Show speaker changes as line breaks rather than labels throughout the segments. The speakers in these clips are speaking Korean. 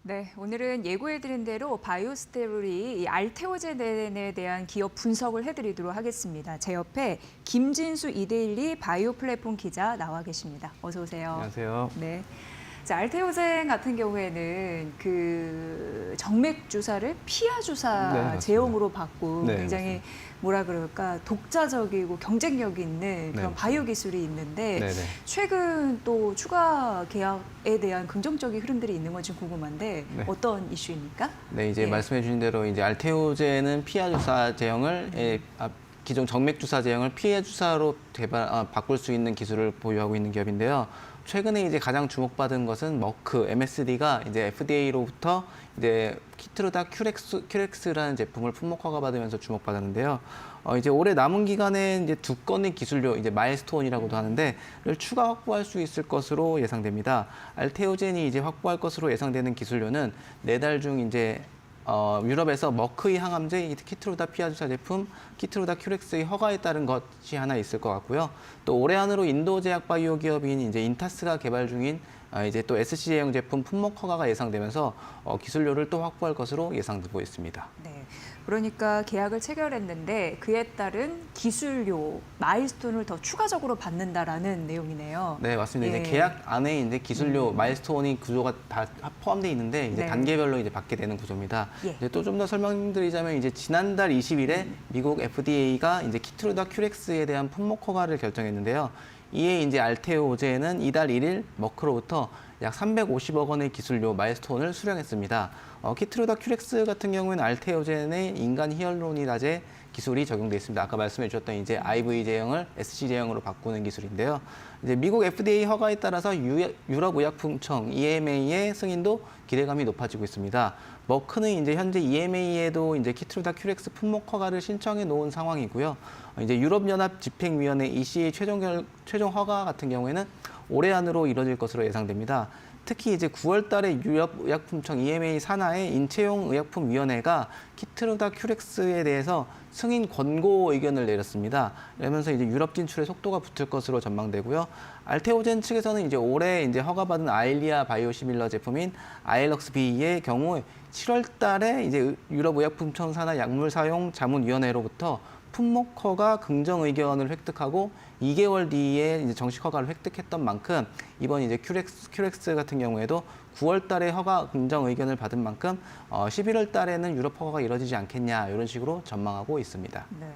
네, 오늘은 예고해드린 대로 바이오스테롤이 이 알테오젠에 대한 기업 분석을 해드리도록 하겠습니다. 제 옆에 김진수 이데일리 바이오 플랫폼 기자 나와 계십니다. 어서 오세요.
안녕하세요.
네. 자, 알테오젠 같은 경우에는 그 정맥 주사를 피하 주사
네,
제형으로 바꾼
네,
굉장히
맞습니다.
뭐라 그럴까 독자적이고 경쟁력 있는 그런
네.
바이오 기술이 있는데
네네.
최근 또 추가 계약에 대한 긍정적인 흐름들이 있는 건지 궁금한데
네.
어떤 이슈입니까?
네, 이제
예.
말씀해 주신 대로 이제 알테오젠은 피하 주사 제형을 기존 정맥 주사 제형을 피하 주사로 바꿀 수 있는 기술을 보유하고 있는 기업인데요. 최근에 이제 가장 주목받은 것은 머크 MSD가 이제 FDA로부터 이제 키트루다 큐렉스라는 제품을 품목 허가 받으면서 주목받았는데요. 이제 올해 남은 기간에 이제 2건의 기술료, 이제 마일스톤이라고도 하는데, 를 추가 확보할 수 있을 것으로 예상됩니다. 알테오젠이 이제 확보할 것으로 예상되는 기술료는 4달 중 이제 유럽에서 머크의 항암제, 키트루다 피하주사 제품, 키트루다 큐렉스의 허가에 따른 것이 하나 있을 것 같고요. 또 올해 안으로 인도 제약 바이오 기업인 이제 인타스가 개발 중인 이제 또 SC제형 제품 품목 허가가 예상되면서 기술료를 또 확보할 것으로 예상되고 있습니다.
네. 그러니까 계약을 체결했는데 그에 따른 기술료, 마일스톤을 더 추가적으로 받는다라는 내용이네요.
네, 맞습니다.
예.
이제 계약 안에 이제 기술료, 마일스톤이 구조가 다 포함되어 있는데 이제
네.
단계별로 이제 받게 되는 구조입니다.
예.
이제 또 좀 더 설명드리자면 이제 지난달 20일에 미국 FDA가 이제 키트루다 큐렉스에 대한 품목 허가를 결정했는데요. 이에 이제 알테오젠은 이달 1일 머크로부터 약 350억 원의 기술료 마일스톤을 수령했습니다. 키트루다 큐렉스 같은 경우에는 알테오젠의 인간 히알루로니다제 기술이 적용돼 있습니다. 아까 말씀해 주셨던 이제 IV 제형을 SC 제형으로 바꾸는 기술인데요. 이제 미국 FDA 허가에 따라서 유럽의약품청 EMA의 승인도 기대감이 높아지고 있습니다. 머크는 이제 현재 EMA에도 이제 키트루다 큐렉스 품목 허가를 신청해 놓은 상황이고요. 이제 유럽연합 집행위원회 EC의 최종 허가 같은 경우에는 올해 안으로 이뤄질 것으로 예상됩니다. 특히 이제 9월 달에 유럽의약품청 EMA 산하의 인체용 의약품위원회가 키트루다 큐렉스에 대해서 승인 권고 의견을 내렸습니다. 이러면서 이제 유럽 진출의 속도가 붙을 것으로 전망되고요. 알테오젠 측에서는 이제 올해 이제 허가받은 아일리아 바이오시밀러 제품인 아일럭스 B의 경우 7월 달에 이제 유럽의약품청 산하 약물사용 자문위원회로부터 품목 허가 긍정 의견을 획득하고 2개월 뒤에 이제 정식 허가를 획득했던 만큼 이번 이제 큐렉스 같은 경우에도 9월 달에 허가 긍정 의견을 받은 만큼 11월 달에는 유럽 허가가 이뤄지지 않겠냐 이런 식으로 전망하고 있습니다.
네.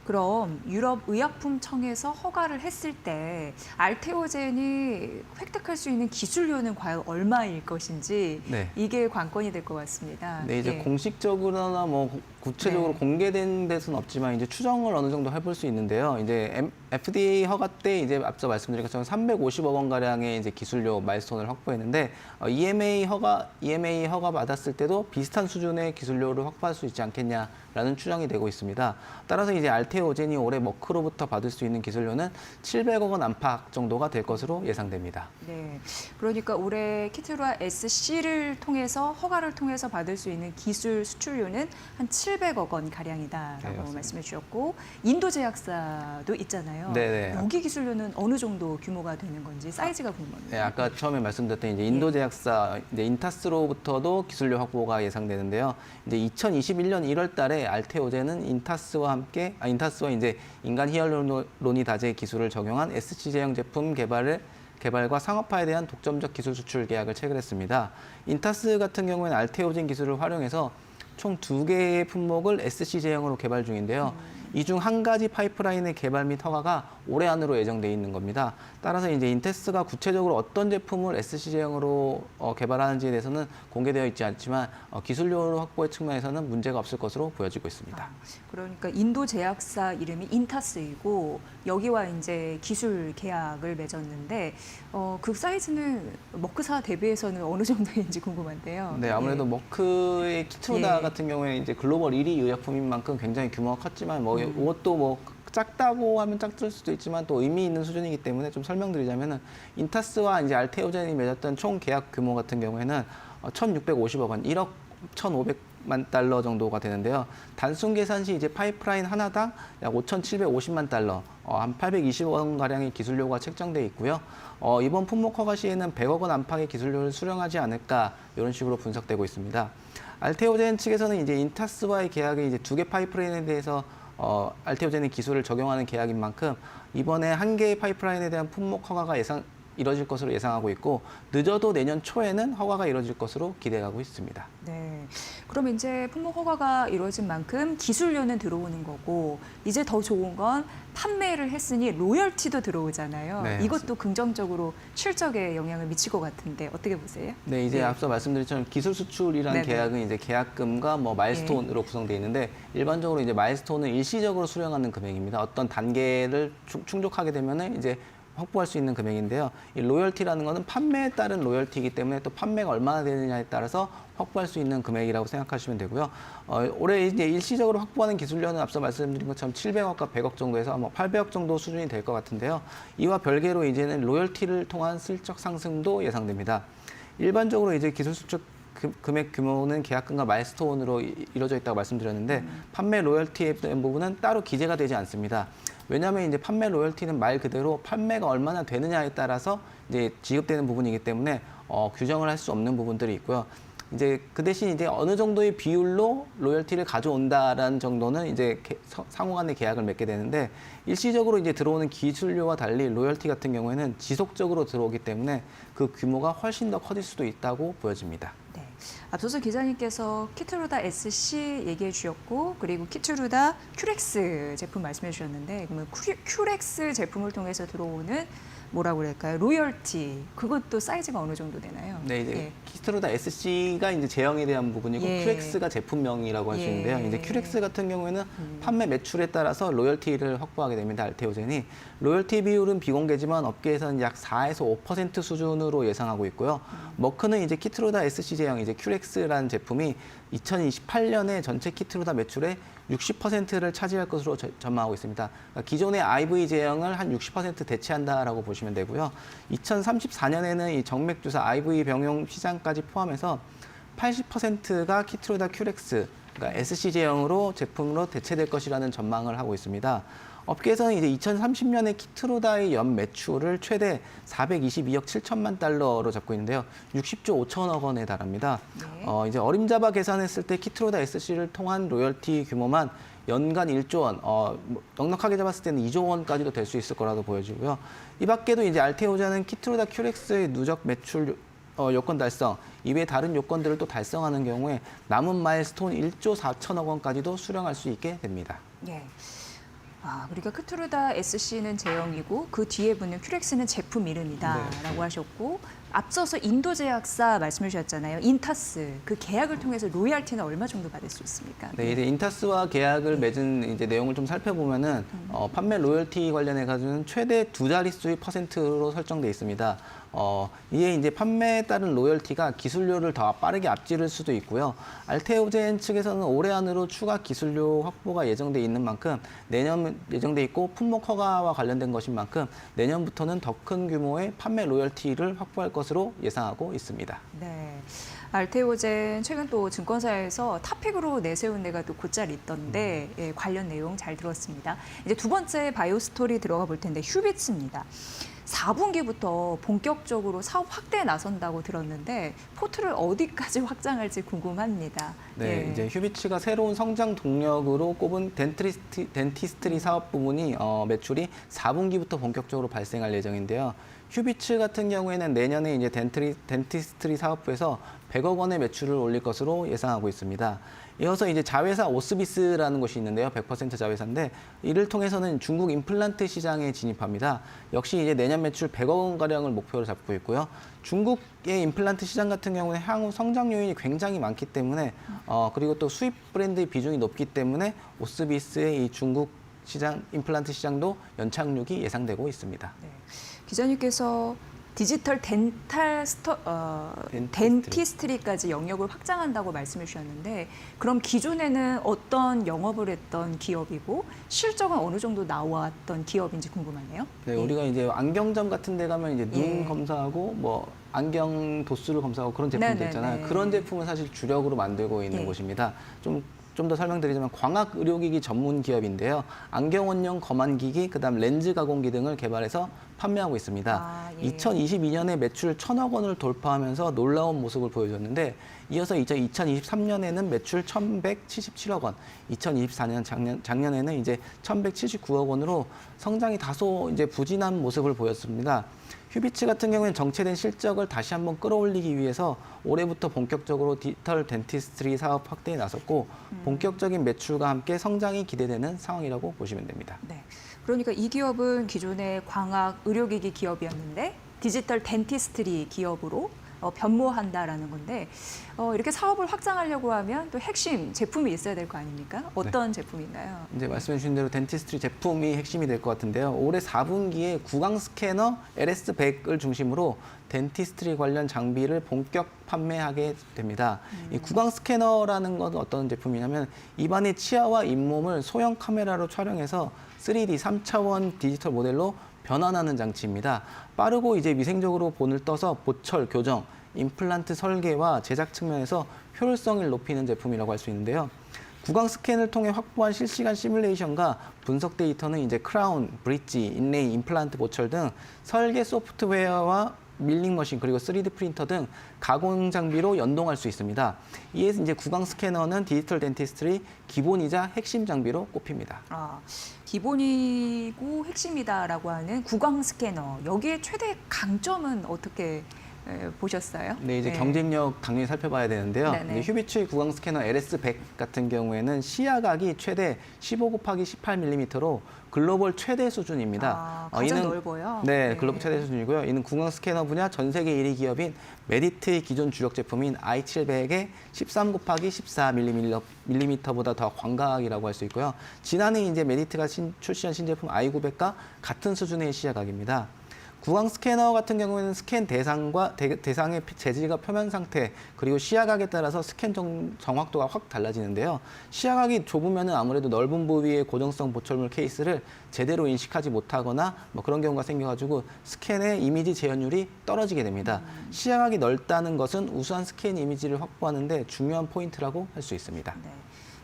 그럼 유럽의약품청에서 허가를 했을 때 알테오젠이 획득할 수 있는 기술료는 과연 얼마일 것인지
네.
이게 관건이 될 것 같습니다.
네, 이제
예.
공식적으로나 뭐 구체적으로
네.
공개된 데서는 없지만 이제 추정을 어느 정도 해볼 수 있는데요. 이제 FDA 허가 때 이제 앞서 말씀드린 것처럼 350억 원 가량의 이제 기술료 마일스톤을 확보했는데 EMA 허가 받았을 때도 비슷한 수준의 기술료를 확보할 수 있지 않겠냐라는 추정이 되고 있습니다. 따라서 이제 알테오젠이 올해 머크로부터 받을 수 있는 기술료는 700억 원 안팎 정도가 될 것으로 예상됩니다.
네. 그러니까 올해 키트루아 SC를 통해서 허가를 통해서 받을 수 있는 기술 수출료는 한 700억 원 가량이다라고
네,
말씀해 주셨고 인도 제약사도 있잖아요.
네네.
여기 기술료는 어느 정도 규모가 되는 건지 사이즈가 궁금합니다.
네, 아까 처음에 말씀드렸던 이제 인도 제약사 이제 인타스로부터도 기술료 확보가 예상되는데요. 이제 2021년 1월달에 알테오젠은 인타스와 이제 인간 히알루로니다제 기술을 적용한 SC 제형 제품 개발과 상업화에 대한 독점적 기술 수출 계약을 체결했습니다. 인타스 같은 경우에는 알테오젠 기술을 활용해서 총 2개의 품목을 SC 제형으로 개발 중인데요. 이 중 한 가지 파이프라인의 개발 및 허가가 올해 안으로 예정돼 있는 겁니다. 따라서 이제 인테스가 구체적으로 어떤 제품을 SC 제형으로 개발하는지에 대해서는 공개되어 있지 않지만 기술료 확보의 측면에서는 문제가 없을 것으로 보여지고 있습니다.
그러니까 인도 제약사 이름이 인타스이고 여기와 이제 기술 계약을 맺었는데 그 사이즈는 머크사 대비해서는 어느 정도인지 궁금한데요.
네, 아무래도
예.
머크의 키트루다
예.
같은 경우에 이제 글로벌 1위 의약품인 만큼 굉장히 규모가 컸지만 뭐 이것도 뭐 작다고 하면 작을 수도 있지만 또 의미 있는 수준이기 때문에 좀 설명드리자면은 인타스와 이제 알테오젠이 맺었던 총 계약 규모 같은 경우에는 1,650억 원, 1억 1,500 5,700만 달러 정도가 되는데요. 단순 계산 시 이제 파이프라인 하나당 약 5,750만 달러, 한 820원 가량의 기술료가 책정돼 있고요. 이번 품목 허가 시에는 100억 원 안팎의 기술료를 수령하지 않을까 이런 식으로 분석되고 있습니다. 알테오젠 측에서는 이제 인타스와의 계약이 이제 2개 파이프라인에 대해서 알테오젠의 기술을 적용하는 계약인 만큼 이번에 1개의 파이프라인에 대한 품목 허가가 이뤄질 것으로 예상하고 있고 늦어도 내년 초에는 허가가 이뤄질 것으로 기대하고 있습니다.
네. 그럼 이제 품목 허가가 이루어진 만큼 기술료는 들어오는 거고 이제 더 좋은 건 판매를 했으니 로열티도 들어오잖아요.
네,
이것도
맞습니다.
긍정적으로 실적에 영향을 미칠 것 같은데 어떻게 보세요?
네, 이제
네.
앞서 말씀드렸처럼 기술 수출이라는
네네.
계약은 이제 계약금과 뭐 마일스톤으로 구성되어 있는데 일반적으로 이제 마일스톤은 일시적으로 수령하는 금액입니다. 어떤 단계를 충족하게 되면은 이제 확보할 수 있는 금액인데요. 이 로열티라는 것은 판매에 따른 로열티이기 때문에 또 판매가 얼마나 되느냐에 따라서 확보할 수 있는 금액이라고 생각하시면 되고요. 올해 이제 일시적으로 확보하는 기술료는 앞서 말씀드린 것처럼 700억과 100억 정도에서 뭐 800억 정도 수준이 될 것 같은데요. 이와 별개로 이제는 로열티를 통한 슬쩍 상승도 예상됩니다. 일반적으로 이제 기술 수출 금액 규모는 계약금과 마일스톤으로 이루어져 있다고 말씀드렸는데 판매 로열티에 대한 부분은 따로 기재가 되지 않습니다. 왜냐하면 이제 판매 로열티는 말 그대로 판매가 얼마나 되느냐에 따라서 이제 지급되는 부분이기 때문에 규정을 할 수 없는 부분들이 있고요. 이제 그 대신 이제 어느 정도의 비율로 로열티를 가져온다라는 정도는 이제 상호 간의 계약을 맺게 되는데 일시적으로 이제 들어오는 기술료와 달리 로열티 같은 경우에는 지속적으로 들어오기 때문에 그 규모가 훨씬 더 커질 수도 있다고 보여집니다.
네. 앞서서 기자님께서 키트루다 SC 얘기해 주셨고 그리고 키트루다 큐렉스 제품 말씀해 주셨는데 그러면 큐렉스 제품을 통해서 들어오는 뭐라고 그럴까요? 로열티 그것도 사이즈가 어느 정도 되나요?
네, 이제
예.
키스트로다 SC가 이제 제형에 대한 부분이고
예.
큐렉스가 제품명이라고 할 수 있는데요.
예.
이제 큐렉스 같은 경우에는 판매 매출에 따라서 로열티를 확보하게 됩니다. 알테오젠이 로열티 비율은 비공개지만 업계에서는 약 4에서 5% 수준으로 예상하고 있고요. 머크는 이제 키트로다 SC 제형 이제 큐렉스라는 제품이 2028년에 전체 키트로다 매출의 60%를 차지할 것으로 전망하고 있습니다. 그러니까 기존의 IV 제형을 한 60% 대체한다라고 보시면 되고요. 2034년에는 이 정맥주사 IV 병용 시장까지 포함해서 80%가 키트로다 큐렉스, 그러니까 SC 제형으로 제품으로 대체될 것이라는 전망을 하고 있습니다. 업계에서는 이제 2030년에 키트로다의 연 매출을 최대 422억 7천만 달러로 잡고 있는데요. 60조 5천억 원에 달합니다.
네.
이제 어림잡아 계산했을 때 키트로다 SC를 통한 로열티 규모만 연간 1조 원, 넉넉하게 잡았을 때는 2조 원까지도 될 수 있을 거라도 보여지고요. 이 밖에도 이제 알테오자는 키트로다 큐렉스의 누적 매출 요건 달성, 이외에 다른 요건들을 또 달성하는 경우에 남은 마일스톤 1조 4천억 원까지도 수령할 수 있게 됩니다.
예. 그러니까 크트루다 SC는 제형이고 그 뒤에 붙는 큐렉스는 제품 이름이다라고 하셨고 앞서서 인도 제약사 말씀해 주셨잖아요. 인타스 그 계약을 통해서 로열티는 얼마 정도 받을 수 있습니까?
네, 이제 인타스와 계약을 맺은 이제 내용을 좀 살펴보면은 판매 로열티 관련해 가지고는 최대 2자릿수의 %로 설정돼 있습니다. 이에 이제 판매에 따른 로열티가 기술료를 더 빠르게 앞지를 수도 있고요. 알테오젠 측에서는 올해 안으로 추가 기술료 확보가 예정돼 있는 만큼 내년 예정돼 있고 품목 허가와 관련된 것인 만큼 내년부터는 더 큰 규모의 판매 로열티를 확보할 것으로 예상하고 있습니다.
네. 알테오젠 최근 또 증권사에서 탑픽으로 내세운 데가 또 곧잘 있던데 예, 관련 내용 잘 들었습니다. 이제 두 번째 바이오 스토리 들어가 볼 텐데 휴비츠입니다. 4분기부터 본격적으로 사업 확대에 나선다고 들었는데 포트를 어디까지 확장할지 궁금합니다.
네,
예.
이제 휴비츠가 새로운 성장 동력으로 꼽은 덴티스트리 사업 부문이 매출이 4분기부터 본격적으로 발생할 예정인데요. 휴비츠 같은 경우에는 내년에 이제 덴티스트리 사업부에서 100억 원의 매출을 올릴 것으로 예상하고 있습니다. 이어서 이제 자회사 오스비스라는 곳이 있는데요. 100% 자회사인데 이를 통해서는 중국 임플란트 시장에 진입합니다. 역시 이제 내년 매출 100억 원 가량을 목표로 잡고 있고요. 중국의 임플란트 시장 같은 경우는 향후 성장 요인이 굉장히 많기 때문에 그리고 또 수입 브랜드의 비중이 높기 때문에 오스비스의 이 중국 시장 임플란트 시장도 연착륙이 예상되고 있습니다.
네. 기자님께서 디지털 덴티스트리까지 영역을 확장한다고 말씀해 주셨는데 그럼 기존에는 어떤 영업을 했던 기업이고 실적은 어느 정도 나왔던 기업인지 궁금하네요.
네, 우리가 이제 안경점 같은 데 가면 이제 눈
예.
검사하고 뭐 안경 도수를 검사하고 그런 제품도
네네네.
있잖아요. 그런 제품을 사실 주력으로 만들고 있는
예.
곳입니다. 좀 더 설명드리자면 광학 의료기기 전문 기업인데요. 안경 원용 검안기기, 그다음 렌즈 가공기 등을 개발해서 판매하고 있습니다.
아, 예.
2022년에 매출 1,000억 원을 돌파하면서 놀라운 모습을 보여줬는데 이어서 2023년에는 매출 1,177억 원, 2024년 작년에는 이제 1,179억 원으로 성장이 다소 이제 부진한 모습을 보였습니다. 휴비츠 같은 경우에는 정체된 실적을 다시 한번 끌어올리기 위해서 올해부터 본격적으로 디지털 덴티스트리 사업 확대에 나섰고 본격적인 매출과 함께 성장이 기대되는 상황이라고 보시면 됩니다.
네. 그러니까 이 기업은 기존의 광학 의료기기 기업이었는데 디지털 덴티스트리 기업으로 변모한다라는 건데 이렇게 사업을 확장하려고 하면 또 핵심 제품이 있어야 될 거 아닙니까? 어떤 제품인가요?
이제 말씀해 주신 대로 덴티스트리 제품이 핵심이 될 것 같은데요. 올해 4분기에 구강 스캐너 LS100을 중심으로 덴티스트리 관련 장비를 본격 판매하게 됩니다. 이 구강 스캐너라는 건 어떤 제품이냐면 입안의 치아와 잇몸을 소형 카메라로 촬영해서 3D 3차원 디지털 모델로 변환하는 장치입니다. 빠르고 이제 위생적으로 본을 떠서 보철, 교정, 임플란트 설계와 제작 측면에서 효율성을 높이는 제품이라고 할 수 있는데요. 구강 스캔을 통해 확보한 실시간 시뮬레이션과 분석 데이터는 이제 크라운, 브릿지, 인레이, 임플란트 보철 등 설계 소프트웨어와 밀링 머신 그리고 3D 프린터 등 가공 장비로 연동할 수 있습니다. 이에 이제 구강 스캐너는 디지털 덴티스트리 기본이자 핵심 장비로 꼽힙니다.
아, 기본이고 핵심이다라고 하는 구강 스캐너. 여기에 최대 강점은 어떻게 보셨어요?
네, 이제 경쟁력 당연히 살펴봐야 되는데요.
네네.
이제 휴비츠의 구강 스캐너 LS100 같은 경우에는 시야각이 최대 15 곱하기 18mm로 글로벌 최대 수준입니다.
아, 가장 넓어요?
네, 글로벌 최대 수준이고요. 이는 구강 스캐너 분야 전 세계 1위 기업인 메디트의 기존 주력 제품인 i700의 13 곱하기 14mm보다 더 광각이라고 할 수 있고요. 지난해 이제 메디트가 출시한 신제품 i900과 같은 수준의 시야각입니다. 구강 스캐너 같은 경우에는 스캔 대상의 재질과 표면 상태 그리고 시야각에 따라서 스캔 정확도가 확 달라지는데요. 시야각이 좁으면 아무래도 넓은 부위의 고정성 보철물 케이스를 제대로 인식하지 못하거나 뭐 그런 경우가 생겨가지고 스캔의 이미지 재현율이 떨어지게 됩니다. 시야각이 넓다는 것은 우수한 스캔 이미지를 확보하는데 중요한 포인트라고 할 수 있습니다.
네.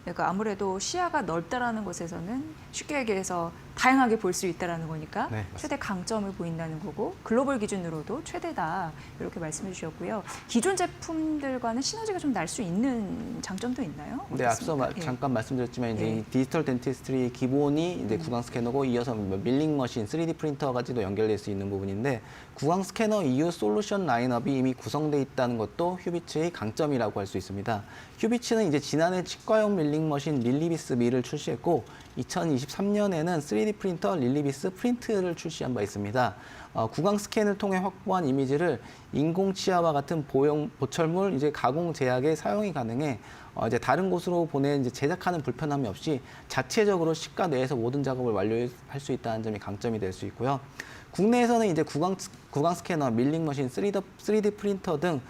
그러니까 아무래도 시야가 넓다라는 것에서는 쉽게 얘기해서 다양하게 볼 수 있다라는 거니까
네, 맞습니다.
최대 강점을 보인다는 거고 글로벌 기준으로도 최대다 이렇게 말씀해 주셨고요. 기존 제품들과는 시너지가 좀 날 수 있는 장점도 있나요?
네, 앞서
어떻습니까? 예.
잠깐 말씀드렸지만 이제
예.
이 디지털 덴티스트리 기본이 이제 구강 스캐너고 이어서 밀링 머신, 3D 프린터까지도 연결될 수 있는 부분인데 구강 스캐너 이후 솔루션 라인업이 이미 구성돼 있다는 것도 휴비츠의 강점이라고 할 수 있습니다. 휴비츠는 이제 지난해 치과용 밀링 머신 릴리비스 밀을 출시했고 2023년에는 3D 프린터 릴리비스 프린트를 출시한 바 있습니다. 구강 스캔을 통해 확보한 이미지를 인공 치아와 같은 보철물 이제 가공 제약에 사용이 가능해 이제 다른 곳으로 이제 제작하는 불편함이 없이 자체적으로 치과 내에서 모든 작업을 완료할 수 있다는 점이 강점이 될 수 있고요. 국내에서는 이제 구강 스캐너, 밀링 머신, 3D 프린터 등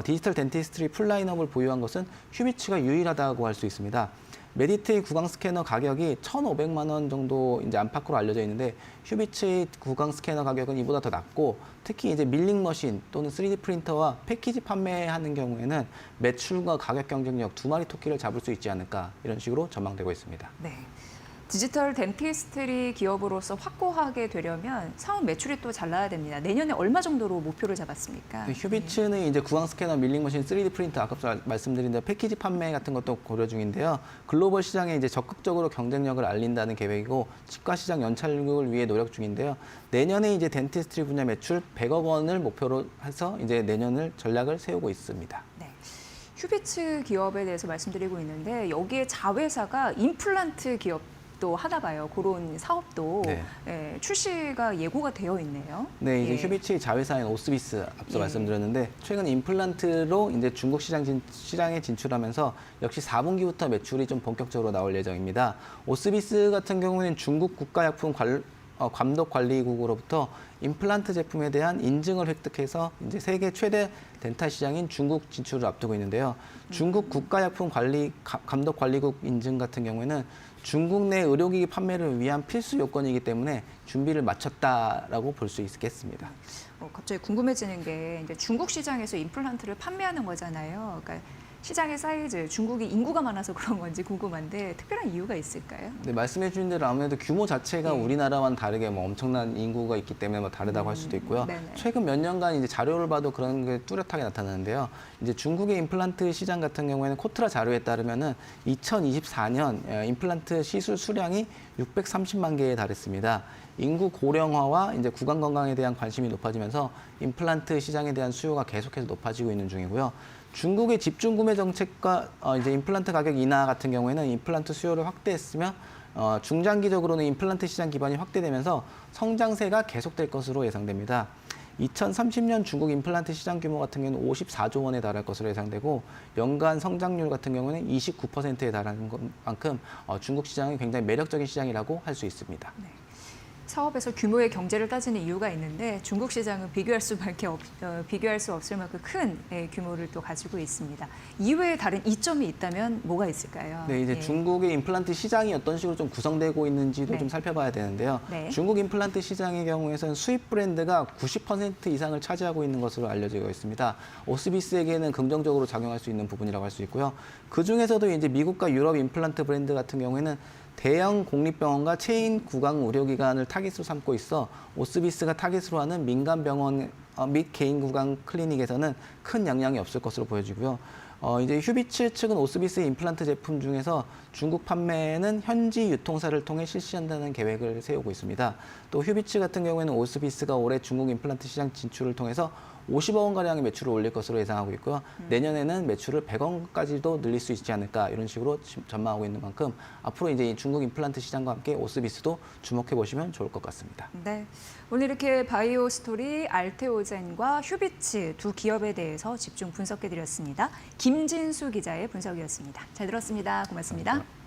디지털 덴티스트리 풀 라인업을 보유한 것은 휴비츠가 유일하다고 할 수 있습니다. 메디트의 구강 스캐너 가격이 1,500만 원 정도 이제 안팎으로 알려져 있는데 휴비츠의 구강 스캐너 가격은 이보다 더 낮고 특히 이제 밀링 머신 또는 3D 프린터와 패키지 판매하는 경우에는 매출과 가격 경쟁력 두 마리 토끼를 잡을 수 있지 않을까 이런 식으로 전망되고 있습니다.
네. 디지털 덴티스트리 기업으로서 확고하게 되려면 사업 매출이 또 잘 나야 됩니다. 내년에 얼마 정도로 목표를 잡았습니까?
휴비츠는 이제 구강 스캐너, 밀링 머신, 3D 프린터 아까 말씀드린 대로 패키지 판매 같은 것도 고려 중인데요. 글로벌 시장에 이제 적극적으로 경쟁력을 알린다는 계획이고 치과 시장 연착륙을 위해 노력 중인데요. 내년에 이제 덴티스트리 분야 매출 100억 원을 목표로 해서 이제 내년을 전략을 세우고 있습니다.
네. 휴비츠 기업에 대해서 말씀드리고 있는데 여기에 자회사가 임플란트 기업도 하나 봐요. 그런 사업도
네.
예, 출시가 예고가 되어 있네요.
네, 이제
예.
휴비츠의 자회사인 오스비스 앞서
예.
말씀드렸는데 최근 임플란트로 이제 중국 시장에 진출하면서 역시 4분기부터 매출이 좀 본격적으로 나올 예정입니다. 오스비스 같은 경우는 중국 국가약품 감독관리국으로부터 임플란트 제품에 대한 인증을 획득해서 이제 세계 최대 덴탈 시장인 중국 진출을 앞두고 있는데요. 중국 국가약품감독관리국 인증 같은 경우에는 중국 내 의료기기 판매를 위한 필수 요건이기 때문에 준비를 마쳤다라고 볼 수 있겠습니다.
갑자기 궁금해지는 게 이제 중국 시장에서 임플란트를 판매하는 거잖아요. 그러니까 시장의 사이즈, 중국이 인구가 많아서 그런 건지 궁금한데 특별한 이유가 있을까요?
네, 말씀해 주신 대로 아무래도 규모 자체가
네.
우리나라와는 다르게 뭐 엄청난 인구가 있기 때문에 뭐 다르다고 할 수도 있고요.
네네.
최근 몇 년간 이제 자료를 봐도 그런 게 뚜렷하게 나타나는데요. 이제 중국의 임플란트 시장 같은 경우에는 코트라 자료에 따르면은 2024년 임플란트 시술 수량이 630만 개에 달했습니다. 인구 고령화와 이제 구강 건강에 대한 관심이 높아지면서 임플란트 시장에 대한 수요가 계속해서 높아지고 있는 중이고요. 중국의 집중 구매 정책과 이제 임플란트 가격 인하 같은 경우에는 임플란트 수요를 확대했으며 중장기적으로는 임플란트 시장 기반이 확대되면서 성장세가 계속될 것으로 예상됩니다. 2030년 중국 임플란트 시장 규모 같은 경우는 54조 원에 달할 것으로 예상되고 연간 성장률 같은 경우는 29%에 달하는 만큼 중국 시장은 굉장히 매력적인 시장이라고 할 수 있습니다.
네. 사업에서 규모의 경제를 따지는 이유가 있는데 중국 시장은 비교할 수 없을 만큼 큰 규모를 또 가지고 있습니다. 이외에 다른 이점이 있다면 뭐가 있을까요?
네, 이제 중국의 임플란트 시장이 어떤 식으로 좀 구성되고 있는지도
네.
좀 살펴봐야 되는데요.
네.
중국 임플란트 시장의 경우에는 수입 브랜드가 90% 이상을 차지하고 있는 것으로 알려지고 있습니다. 오스비스에게는 긍정적으로 작용할 수 있는 부분이라고 할 수 있고요. 그 중에서도 이제 미국과 유럽 임플란트 브랜드 같은 경우에는 대형 공립병원과 체인 구강 의료기관을 타깃으로 삼고 있어 오스비스가 타깃으로 하는 민간 병원 및 개인 구강 클리닉에서는 큰 영향이 없을 것으로 보여지고요. 이제 휴비츠 측은 오스비스 임플란트 제품 중에서 중국 판매는 현지 유통사를 통해 실시한다는 계획을 세우고 있습니다. 또 휴비츠 같은 경우에는 오스비스가 올해 중국 임플란트 시장 진출을 통해서 50억 원가량의 매출을 올릴 것으로 예상하고 있고요. 내년에는 매출을 100억 원까지도 늘릴 수 있지 않을까 이런 식으로 전망하고 있는 만큼 앞으로 이제 이 중국 임플란트 시장과 함께 오스비스도 주목해 보시면 좋을 것 같습니다.
네, 오늘 이렇게 바이오 스토리, 알테오젠과 휴비츠 두 기업에 대해서 집중 분석해 드렸습니다. 김진수 기자의 분석이었습니다. 잘 들었습니다. 고맙습니다.
감사합니다.